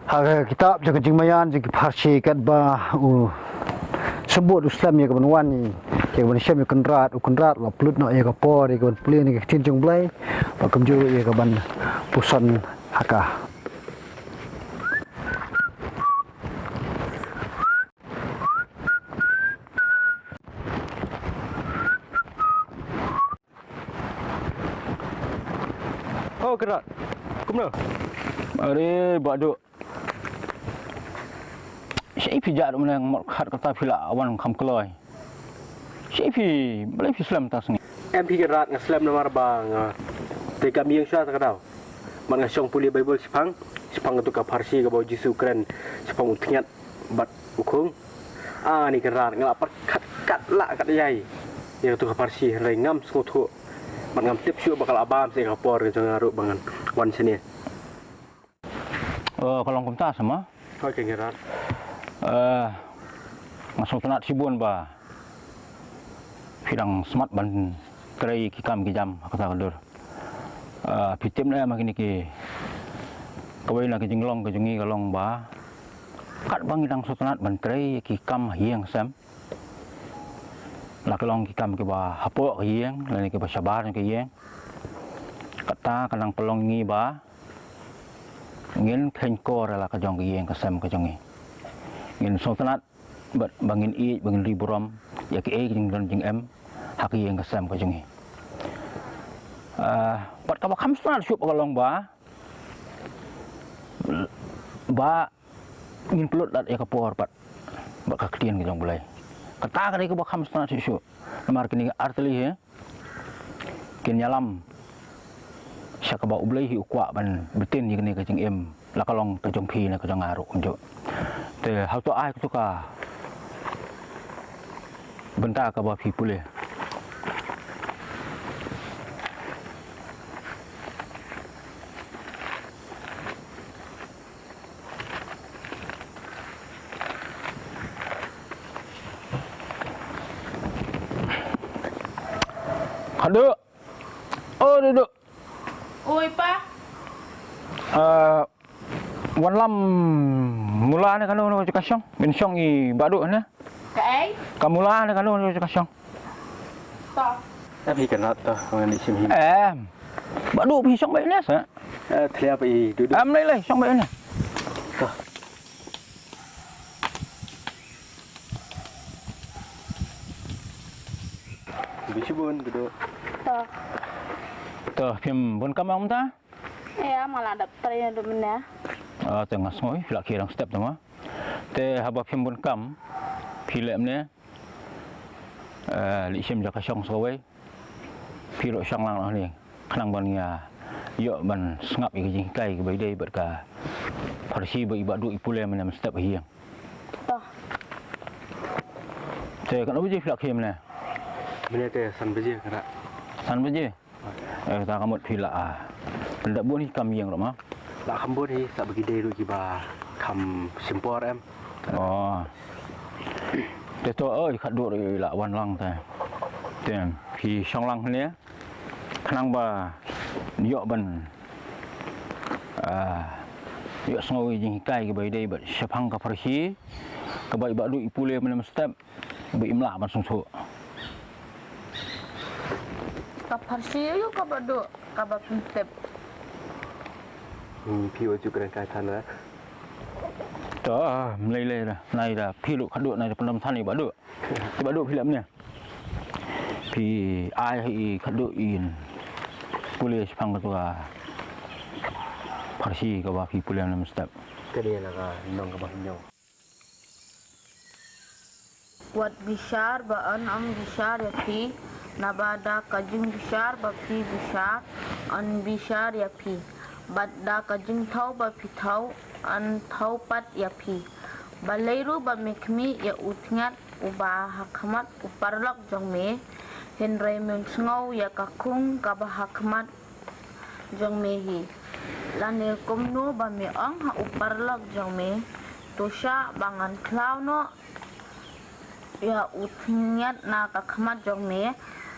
Haga kitab jaga jingmayan jaga Parsi kat ba sebut Islam ya kaban wani ya kaban Syam ya kenrat la plut no ya kapor ya kaban pulin ya tinjung blai ba kamju ya kaban pusan haka. Oh kerat. Kumno. Mari buat duk. Saya pijak duk menang mak khat kata pila awan kam keloi. Saya boleh Islam tas ni. Em pi kerat ngaslam nomor bang. Te kami yang syah tak tahu. Man ngasong puli Bible Sepang tu ka Parsi ka bau Jisu keren. Sepang utiat bat ukung. Ni kerat ngelapat kat lah kat yai. Ya tu ka Parsi rai ngam sngotu. Man ngam tip syu bakal abam se kapor ke jangaruk bangan wan sini. Kalau kumta sama. Kau kerat. Masuk tenat sibun ba. Firang smart ban kerai kikam kijam kata kadur. Pitim na makin iki. Kawai lagi jenglong ke jungi kalong ba. Kat bang idang sutenat ban kerai kikam hiang sam. Lah kalong kikam ke ba hapok hiang, lani ke ba sabar ke hiang. Kata kanang pelong ngi ba. Ngin kengkor la ka jong hiang ke sam ke jungi. Ngin sutenat bangin i bangin riburam ya ke jing dan jing em hak yang kesam ke jungi. Pat ka bakam sunat syup kalong ba ngin pelut lat ya kapor pat bak ka kedian ke jong bulai. Kata ka ke bakam sunat syup. Namar kini arteli he. Kin nyalam syak ba ublai hi ukwa ban betin ni ke jing em la kalong ke jong phi na ke jong aruk unjuk. Te hau to ai tu ka bentar ke bawah pulih. Duduk. Oh duduk. Oi pa. Wan lam mula ni kanu no kasong. Bin song i baduk na. Cái Kamula ni kanu no kasong. to. Em pi kerat ngan di sini. Baduk pi song baik ni sa. Thlia pi duduk. Lai song baik ni. Bisibun duduk. To. Tu phim bun kamang ta. Ya malah daftar ya dulu ya. Tengah soi filak kirang step tu mah. Te haba phim bun kam filem ni. Li sim jaka song sawai. Pilo song lang lah ni. Kanang ban ya. Yo ban sengap i jing kai ke bai dei ber ka. Parsi bai ibadu ipule men step hiang. To. Te kan uji filak khim ni. Mana te san beje kerat. San beje. Ta kamut filak Pendak buat ni kam yang mah. Lah kambut ni tak bagi dai ki ba kam simpor em. Te to oi khat duk la wan lang ta. Tem pi song lang ni. Kanang ba yo ban yo sngoi jing kai ke bai dei ba sepang ka Parsi. Ka bai ba du ipule men step. Bai imla ban sung su. Kapar siyo ka ba do? Ka ba pintep. Pi oju keren kai tan lah. Tu melai dah. Nai dah pi lu khat duk nai pendam than ni ba duk. Ba duk filem ni. Pi ai hi khat duk in. Pule sepang tu ka Parsi ka ba pi pule men step. Kene lah ka nong ka ba nyong. Wat bishar ba am bishar ya pi. Nabada kajing bishar ba pi bishar. An bishar ya pi. Badda kajing thau ba pi thau. An thau pat ya pi. Balairu ba mekmi ya utngat uba hakmat uparlok jong me. Henry mensngau ya kakung ka ba hakmat jong me hi. Lane komno ba me ang ha uparlok jong me. Tosha bangan klau no ya utngat na kakmat jong me.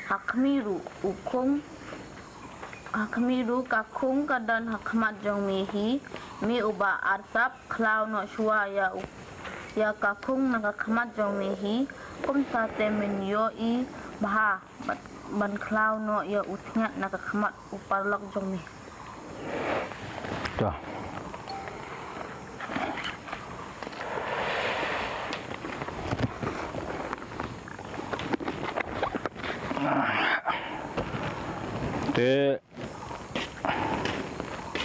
Hakmiru ukung kami ru kakung kadan hakmat jong mihi mi uba arsap klau no shua ya kakung na kakmat jong mihi kum sa temen yo I bah ban klau no ya utngat na kakmat uparlok jong mi Tuh. Dek.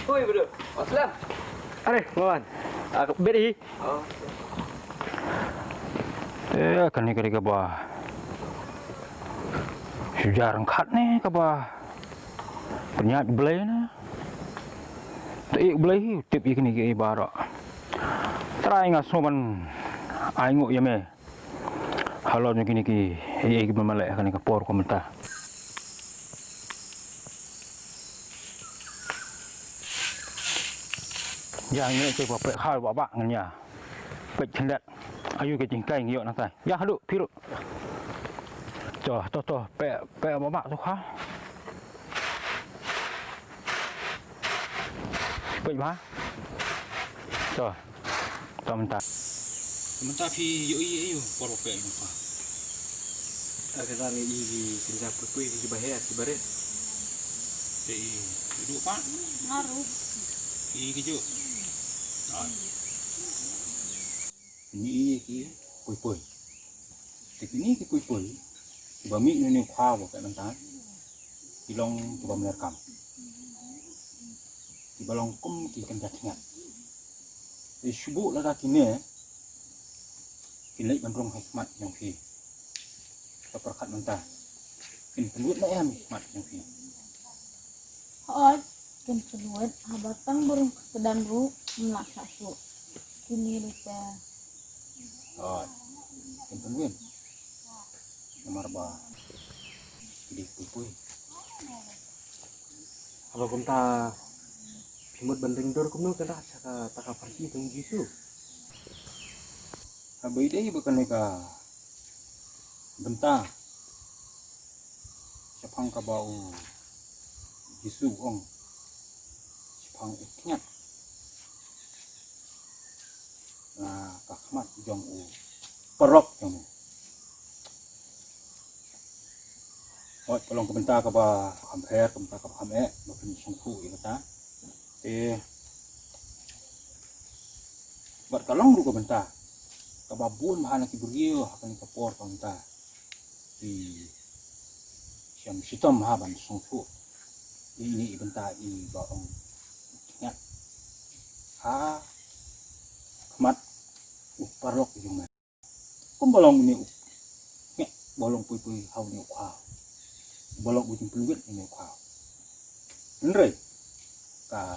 Oi, bro. Aslam. Are, Mawan. Aku beri. Oh. Kan ni kali kabah. Sejarah kat ni kabah. Penyat belai na. Tak belai tip ik ni ke barak. Try ngas soman aingu ya me. Halo ni kini ki ik memalek kan ke por komentar. Yang ni cek apa khal bak ngan ya. Pek cendat. Ayu ke cingkai ngiok nang tai. Ya hadu piru. Toh pek bak tu kha. Pek ba. Toh. Mentah. Mentah pi yo ayu por pek ni kha. Agak ni di kerja putui di bahaya di baret. Duduk pak. ngaruh Iki ju. Ini ki pui. Tapi ni ki pui. Bami ni khwa bo ka nang Ilong coba merekam. Di balong kum ki kan jatngat. Di subuh la kini kilai bandrong hikmat yang fi. Perkat mentah. Ini pendut na em hikmat yang fi. Hot, kan keluar habatang burung kedan ru menak sasu. Kini lupa. Oh, yang pendut. Nomor ba. Di pui. Kalau kumta pimut bandeng dor kumno kada saka taka parti tong jisu. Abai dai bukan ka bentang. Sepang ka bau Jisu ong. Sepang iknyat. Nah, kakmat jong u. Perok jong. Oi, tolong kebentar ka ba kamper, kebentar ka kame, ba pun sungku ini ta. Buat kalong ru kebentar. Ka babun bahan ki buriu akan ka por kebentar. Di siam sitom ha ban sungku. Ini bentar I baong. Ya. Ha. Kemat parok jong. Kum bolong ini. Ya, bolong pui hau ni kwa. Bolong ujung peluit ini kau. Bener ka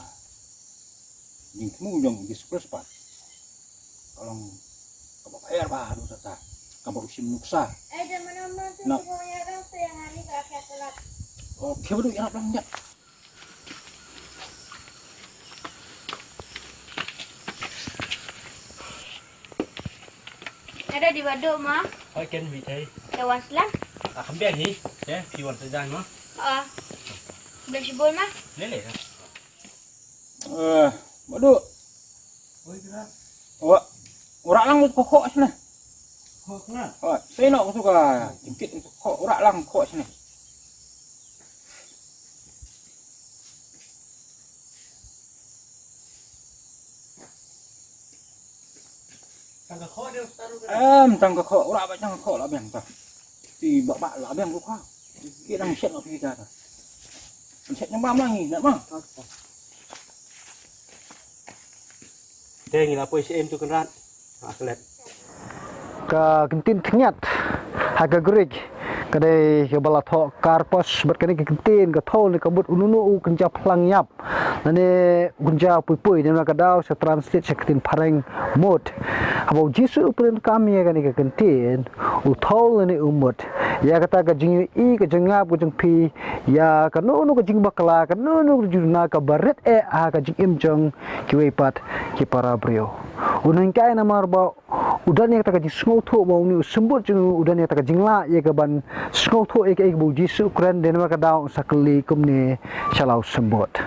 jing temu jong di sepat. Kalau kau bayar baru tata. Kau usim nuksa. Jangan mana tu Nak. semuanya orang yang hari kakek telat. Oke betul ya belanja. Ada di waduk mah. Oi ken vi thai. Kawan selam. Akan biar ni. Ya, piwan sedang mah. Belah sebol mah. Lele. Madu. Oi gerak. Orang lang kok sini. Kok kena. Saya nak suka jengkit kok orang lang kok sini. Tangga kok dia taruh. Tangga kok orang banyak kok lah biang ta. Di bak lah biang lupa. Kita nang set nak pergi dah. Set nyambam lagi, nak mah. Dia ngila apa SM tu kerat. Aklet. Ka kentin thnyat haga gurig kadai ke bala tho karpos bat kani ke kentin ke thol ke but ununu u kenja phlang yap Nani gunja pui dan kadau se translate se ketin pareng mot. Abo Jisu upren kami ya kani kentin utol ni umut. Ya kata ka jing I ka jengap ka jeng pi ya ka no ka jing bakla ka no juna ka baret ka jing imjong ki wepat ki para brio. Unang kai na marba udan ya kata ka jing sngoto mau ni sembut jeng udan ya kata ka jingla ya ka ban sngoto ka bo Jisu ukren den kadau sakli kumni shalau sembut.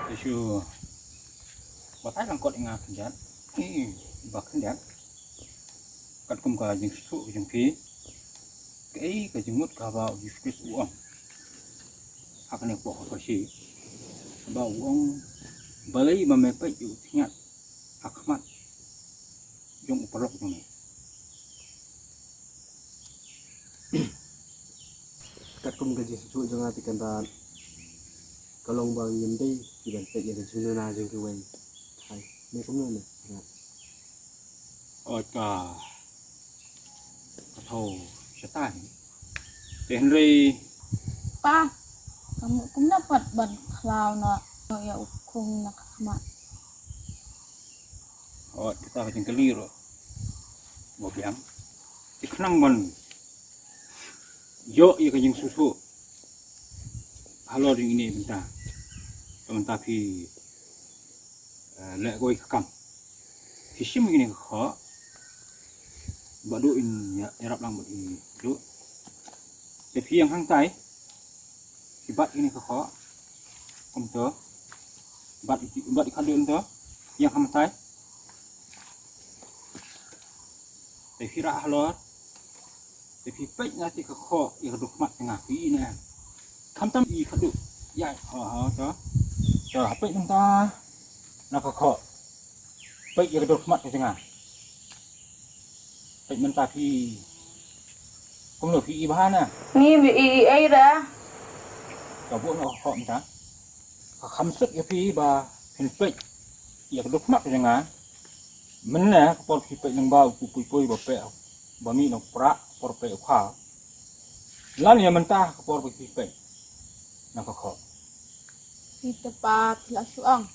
Isu bakai langkot ingat kenjat, bak kenjat, kat kum ka jing su jing pi, kei ka jing mut ka ba Yesus uang, akan yang buat apa sih, ba uang balai memepet yu tingat, akmat, jong uparok jong ni. Kat kum gaji susu jangan tikan kalong bang yem dei kiban pe ya jeng na jeng ki wei hai me kum ne Ôi cả thầu sẽ tải đến đây Pa, kamu kum dapat ban cloud na ya ukung nakakama. ôi kita phải chừng cái ly rồi một biếng cái khăn bằng yo cái những susu halo di ini bentar phi lệ goi kam phi sim ini khó badu in ya Arab lang badu du cái phi yang hang tai phi bat ini khó kom to bat kan dun to yang ham tai cái phi ra halo cái phi pek ngati khó yang duk mat tengah phi ini tham tâm y khadu ya to cho pek ta na khó pek yang duk mat tengah pek menta phi cũng được phi ba nè Ni bi ai dah. cả bộ nó họ ta khăm sức cái phi ba hình pek yang duk mat tengah mình nè por phi pek yang bau pui ba pe ba mi no pra por pe kha lan ya menta por phi pek na khó Kita pa pila suang.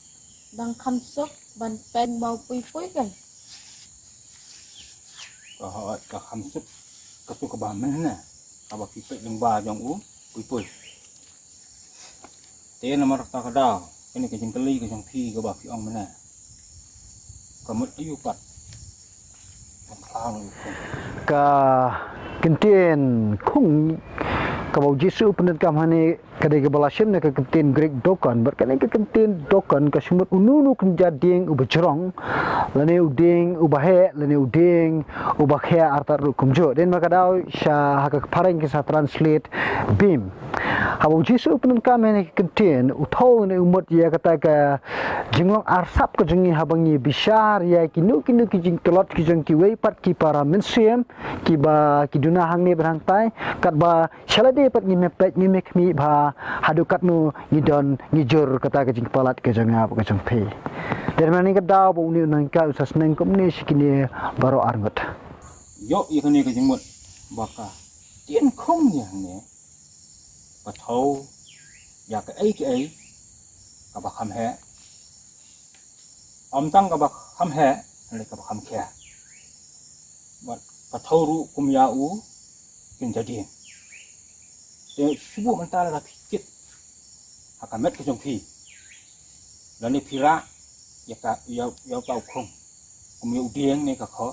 Dang kamsok ban pen bau pui kan. họ cả khăm sức cái tu cái bà mình nè cả bà phi pek yang ba jong pui thế là mà ta cái đào cái này cái jeng keli cái jong phi cái bà phi ong mình nè cả một ayu pat khao Ka kentin kung kabau Jisu penat kam hani kadai kebalasem ne ka kentin Greek dokan berkane ka kentin dokan ka sumut ununu kenjading ubajrong lane uding ubahe lane uding ubakhe artar kumjo den makadau sha haka pareng sa translate bim kabau Jisu penat kam hani kentin uthau ne umut ya kata ka jingong arsap ka jingi habangi bishar ya kinu ki jing tolot ki jing ki wei pat ki para mensiem ki ba ki duna hang ne berang tai kat ba shalade pat ni mepet ni mek mi ba hadukat nu ni don ni jur kata ke jing palat ke jang ap ke jang pe der mani ka daw bo ni nang ka usas nang kom ni sikini baro arngot yo y cái này cái jeng một baka tiên không yang nè bà thâu ya cái ấy cả bà khăm hè tăng cả bà khăm hè lại cả bà khăm khe bà thâu ru kum ya u kinh jadi để subuh mentara là pikir akan met ke jong phi là ni pira ya ka ya tau không kum ya udieng ni ka kho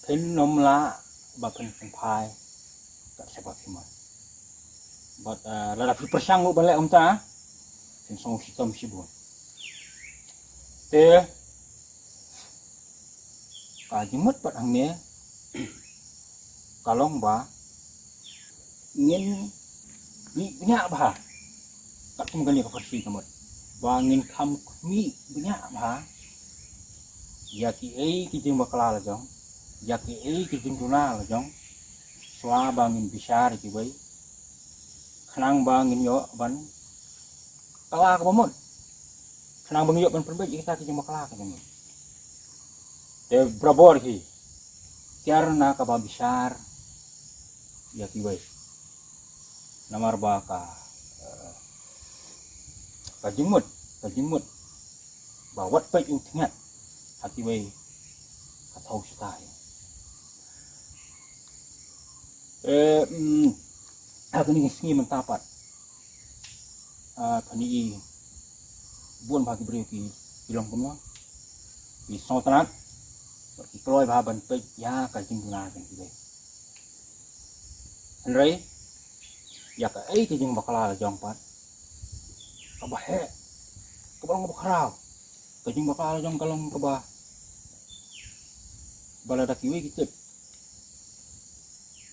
pen nom la ba pen phai tak sebab cuma but la phi persang lu balik ta sen song hitam sibun te ka jimut pat hang ne kalong ba ngin ni nya ba kat kum gani ka farsi kamot ba ngin kham mi nya ba ya ki ei ki jing bakla la jong ya ki ei ki jing tuna la jong swa ba ngin bisar ki bai khnang ba ngin yo ban kala ka bomon khnang bang yo ban perbe kita ki jing bakla ka jong te brabor ki karena ka ba bisar ya ki bai namar ba ka jingmut kajimut bawat pek utngat hati we katau stai aku ni singi mentapat kani buon bagi beri ki bilang kumno di sotrat ki kloi ba ban pek ya kajing guna kan ki Henry ya ka ai kajing bakala jong pat kabahe kabarang bakarau kajing bakala jong kalong kaba balada kiwi kitip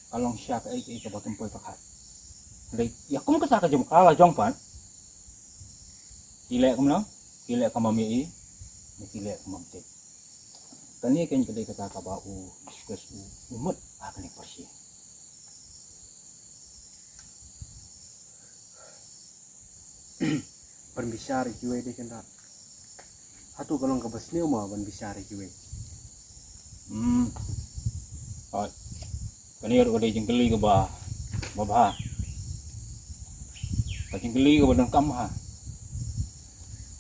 kalong syak ai ka batum poi pakat Henry ya kum ka ka jong kala jong pat kilek kumno kilek kamami i kilek kamamte kani kan kedai kata ka ba diskus umut akan persi ban bisar kiwe de kena hatu kalong ka basneu ma ban bisar kiwe Rồi, kani ro de jengkeli ka ba ba ka jengkeli ka ba dang kam ha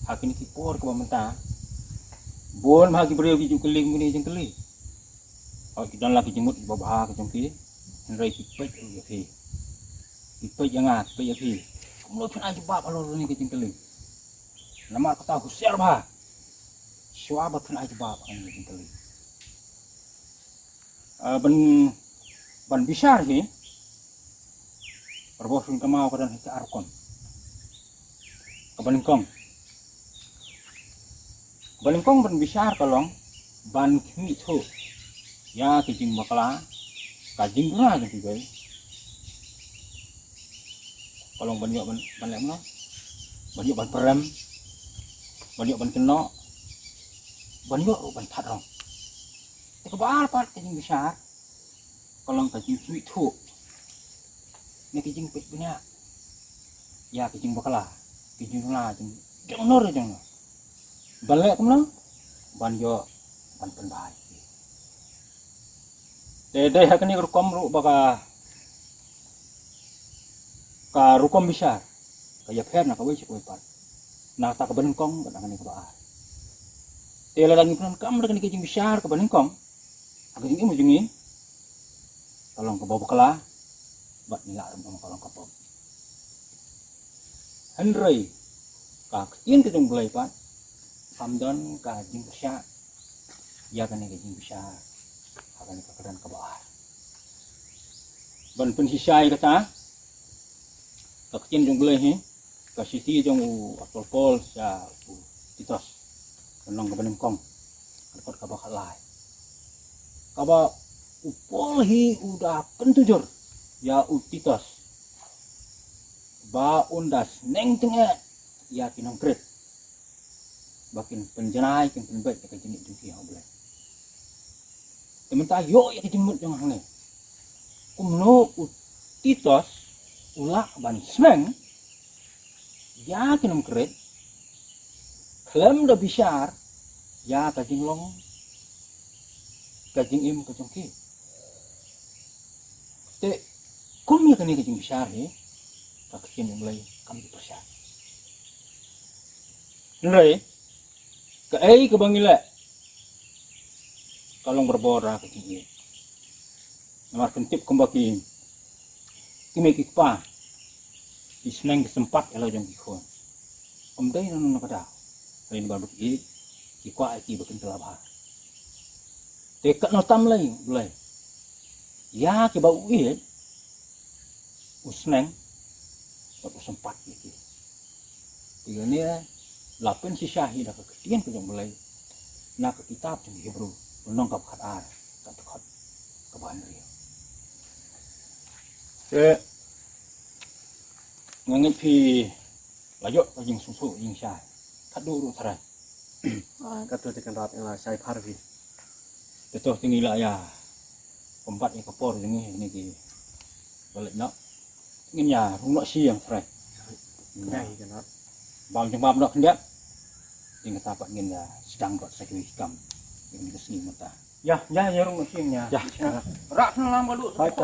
hakini ki por ka ba menta bon ma ki brio ki jengkeli muni jengkeli ki dan lagi jemut ba ka jengki henry ki pek ya fi ki pek jangat pek ya fi mulut kan aja bab alor ni ki jengkeli nama kata husiar ba syua ba kan aja bab kan jengkeli ban bisar ni perbosun kamau kadan hita arkon kabalingkong ban bisar kalong ban kimi tu ya kijing bakala kajing guna kan tiba kalong ban yo ban lem no ban yo ban perem ban yo ban keno ban yo ban that rong kebal pat kajing besar kalong kajing kimi tu ni kajing pek punya ya kajing bakala kajing guna jeng nor jeng balek kumno ban yo ban penbai dede hakani rukom ru baka ka rukom besar kaya pher na kawai sikoi pat na ta ka benengkong ban ngani ka ba tela lagi pun kam lagi kajing besar ka benengkong aging imu jengin tolong ke bawah kala bat nila rum kalong kapok Henry ka kien ke jong belai pat Hamdan kajing besar ya kan kajing besar akan kekedan ke bawah ban pensisai kata kakcin jong belai he ka sisi jong atol pol sa titos kenong ke benengkong dekat ka bakal lai kaba upol hi udah pentujur ya utitos ba undas neng tengah ya kinong kret bakin penjenai kan penbaik ka jenik duki ha boleh temen yo ya jemut jong hang kumno utitos ulak ban smeng ya kinong kret klem da bisar ya ka jinglong kajing im kajong ki te kum ya kani kajing besar he kakien yang mulai kami persia nrai ke ai ke bangila kalong berbora kajing ini nomor kentip kembaki kimi kikpa isneng sempat elo jong kikon omdai nanu kada lain baru ki kikwa ki bakin telabah dekat notam lain boleh ya ke bau ini usneng waktu sempat gitu tiga ni lapen si syahid dah keketian ke jong boleh nak ke kitab jong Hebrew menong kap khatar tak dekat ke bahan dia ngangit pi layok kajing susu jing syah tak dulu terai kata tekan rap yang saya parvi betul tinggi lah ya tempat yang kepor ini ki balik nak ingin ya rumah siang terai nyai kan rap bang jembab nak hendak tinggal tapak ingin ya sedang buat sakit hikam ini kesini mata ya rumah siangnya ya rak senang balu baik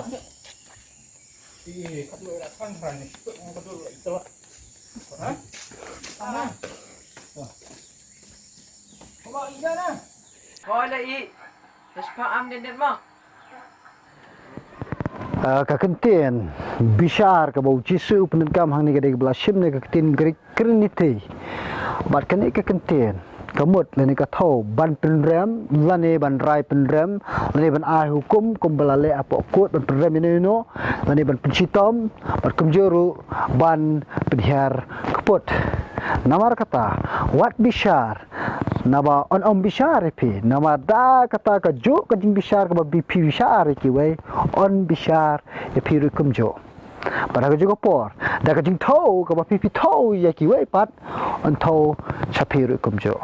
iya kadu rak kan ni ikut yang kadu itu lah Thôi lại ý. Terus paham dia mah. Kakentian bishar ka bau jisu penan kam hang ni ka dei belasim ni ka tin grik kriniti bat kan ik kakentian kamut lani ka thau ban pen rem lani ban rai pen rem lani ban ai hukum kum balale apa kot ban pen rem ini no lani ban pencitom bat kum juru ban penhiar kaput namar kata wat bishar naba on bishar pi nama da kata ka jo ka jing bishar ka bi pi bishar ki we on bishar e pi rukum jo pada ka jo por da ka jing thau ka ba pi pi thau ya ki we pat on thau cha pi rukum jo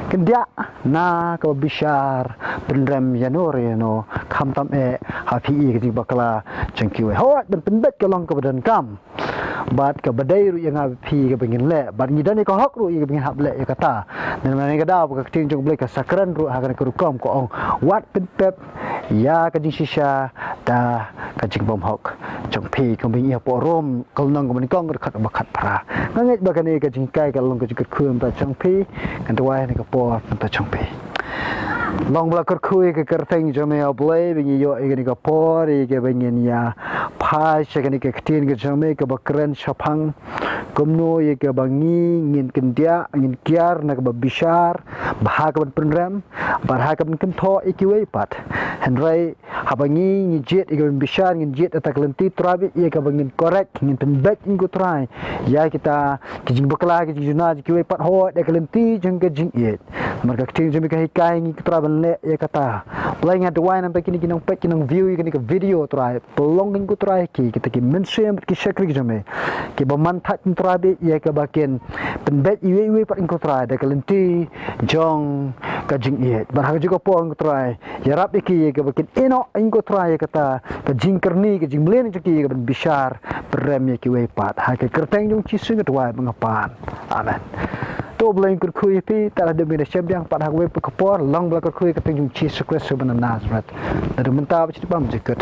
kendia na ka bishar penrem janori no kham tam e ha pi ki jing bakla jang ki we ho ben pendet ka long ka badan kam bat ka badai ru yang api ka bengin le bat ngidan ni ka hak ru ka bengin hab le ya kata dan mana ka da ka ting jong blek ka sakran ru ha ka rukom ko ong wat pen pep ya ka jing shisha da ka jing bom hok jong pi ka bengin po rom kal nang ka kong khat bakat para nganget ba ka ni ka jing kai ka long ka jing khum ta jong pi kan tuai ni ka po ta jong pi long bla kar khui ke kar thing jo me oblay bingi yo igani ka por ige bingin ya phai chakani ke ktin ke jome ke bakran chapang komno ye ke bangi ngin kendia ngin kiar na ke bishar bahak ban penram barhak ban kentho ikiwe pat henrai habangi ni jet ige bishar ngin jet atak lenti trabi ye ke bangin korek ngin penbet ingo trai ya kita kijing bakla kijing juna ikiwe pat ho de lenti jeng ke jing it marka ktin jome ke hikai ngi traban le ya kata playing at the wine and taking kinong pek kinong view ki video try pelongin ku try ki kita ki mention ki shakri jame ki bamantat trabe ya ka bakin penbet iwe pat ko try da kalenti jong ka jing it barha juga po ko try ya rap ki ya ka bakin ino ko try ya kata ka jing kerni ka jing mlen ki ka ban bishar prem ya ki we pat ha ka kerteng jong chisu ka twa bangapan amen to bleng kur khui pi ta da mi shem yang pat ha we ko por long bla ko khui ka teng jong chisu Kristus ban Nazareth da menta ba chi bam jikut